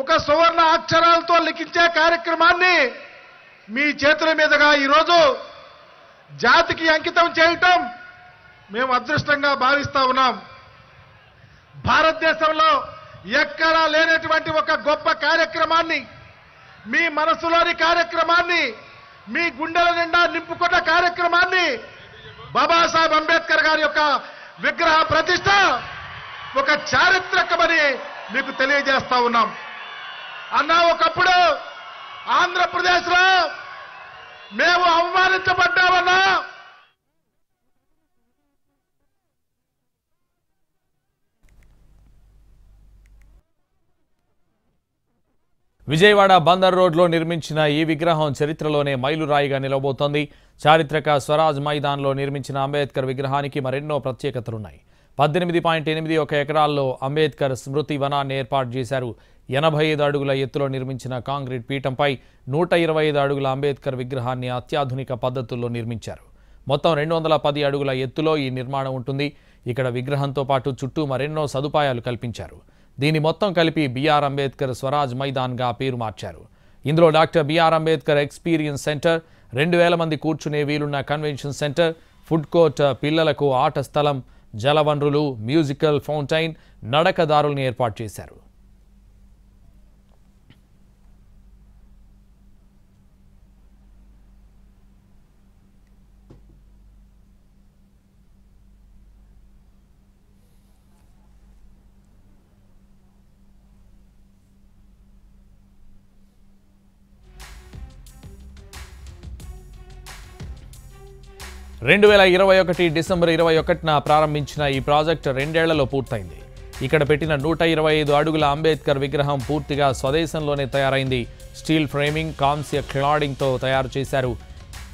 ఒక సువర్ణ అక్షరాలతో లిఖించే కార్యక్రమాన్ని మీ చేతుల మీదుగా ఈరోజు జాతికి అంకితం చేయటం మేము అదృష్టంగా భావిస్తా ఉన్నాం. భారతదేశంలో ఎక్కడా లేనటువంటి ఒక గొప్ప కార్యక్రమాన్ని, మీ మనసులోని కార్యక్రమాన్ని, మీ గుండెల నిండా నింపుకున్న కార్యక్రమాన్ని బాబాసాహెబ్ అంబేద్కర్ గారి యొక్క విగ్రహ ప్రతిష్ట ఒక చారిత్రకమని మీకు తెలియజేస్తా ఉన్నాం. అన్నా, ఒకప్పుడు ఆంధ్రప్రదేశ్లో మేము అవమానించబడ్డామన్నా. విజయవాడ బందర్ రోడ్లో నిర్మించిన ఈ విగ్రహం చరిత్రలోనే మైలురాయిగా నిలవబోతోంది. చారిత్రక స్వరాజ్ మైదాన్లో నిర్మించిన అంబేద్కర్ విగ్రహానికి మరెన్నో ప్రత్యేకతలున్నాయి. 18.81 ఎకరాల్లో అంబేద్కర్ స్మృతి వనాన్ని ఏర్పాటు చేశారు. 85 అడుగుల ఎత్తులో నిర్మించిన కాంక్రీట్ పీఠంపై 125 అడుగుల అంబేద్కర్ విగ్రహాన్ని అత్యాధునిక పద్ధతుల్లో నిర్మించారు. మొత్తం 210 అడుగుల ఎత్తులో ఈ నిర్మాణం ఉంటుంది. ఇక్కడ విగ్రహంతో పాటు చుట్టూ మరెన్నో సదుపాయాలు కల్పించారు. దీని మొత్తం కలిపి బిఆర్ అంబేద్కర్ స్వరాజ్ మైదాన్గా పేరు మార్చారు. ఇందులో doctor B R Ambedkar experience centre, 2000 మంది కూర్చునే వీలున్న కన్వెన్షన్ సెంటర్, ఫుడ్ కోర్ట్, పిల్లలకు ఆట స్థలం, జలవనరులు, మ్యూజికల్ ఫౌంటైన్, నడకదారుల్ని ఏర్పాటు చేశారు. డిసెంబర్ 21న ప్రారంభించిన ఈ ప్రాజెక్టు 2 ఏళ్లలో పూర్తయింది. ఇక్కడ పెట్టిన 125 అడుగుల అంబేద్కర్ విగ్రహం పూర్తిగా స్వదేశంలోనే తయారైంది. స్టీల్ ఫ్రేమింగ్, కాంస్య క్లాడింగ్తో తయారు చేశారు.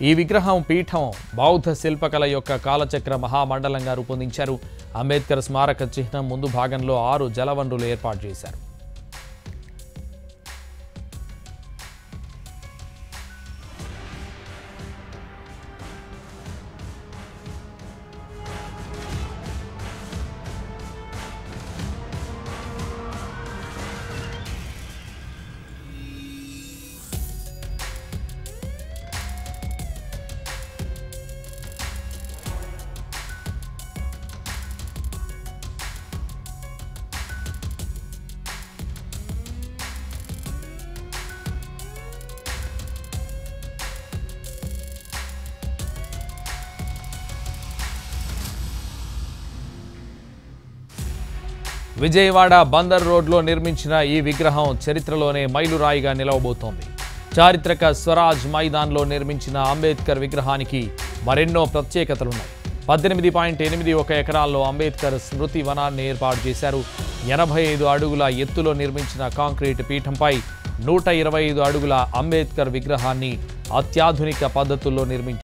ఈ విగ్రహం పీఠం బౌద్ధ శిల్పకళ యొక్క కాలచక్ర మహామండలంగా రూపొందించారు. అంబేద్కర్ స్మారక చిహ్నం ముందు భాగంలో 6 జలవనరులు ఏర్పాటు చేశారు. విజయవాడ బందర్ రోడ్లో నిర్మించిన ఈ విగ్రహం చరిత్రలోనే మైలురాయిగా నిలవబోతోంది. చారిత్రక స్వరాజ్ మైదాన్లో నిర్మించిన అంబేద్కర్ విగ్రహానికి మరెన్నో ప్రత్యేకతలున్నాయి. 18.81 ఎకరాల్లో అంబేద్కర్ స్మృతి వనాన్ని ఏర్పాటు చేశారు. 85 అడుగుల ఎత్తులో నిర్మించిన కాంక్రీట్ పీఠంపై 125 అడుగుల అంబేద్కర్ విగ్రహాన్ని అత్యాధునిక పద్ధతుల్లో నిర్మించారు.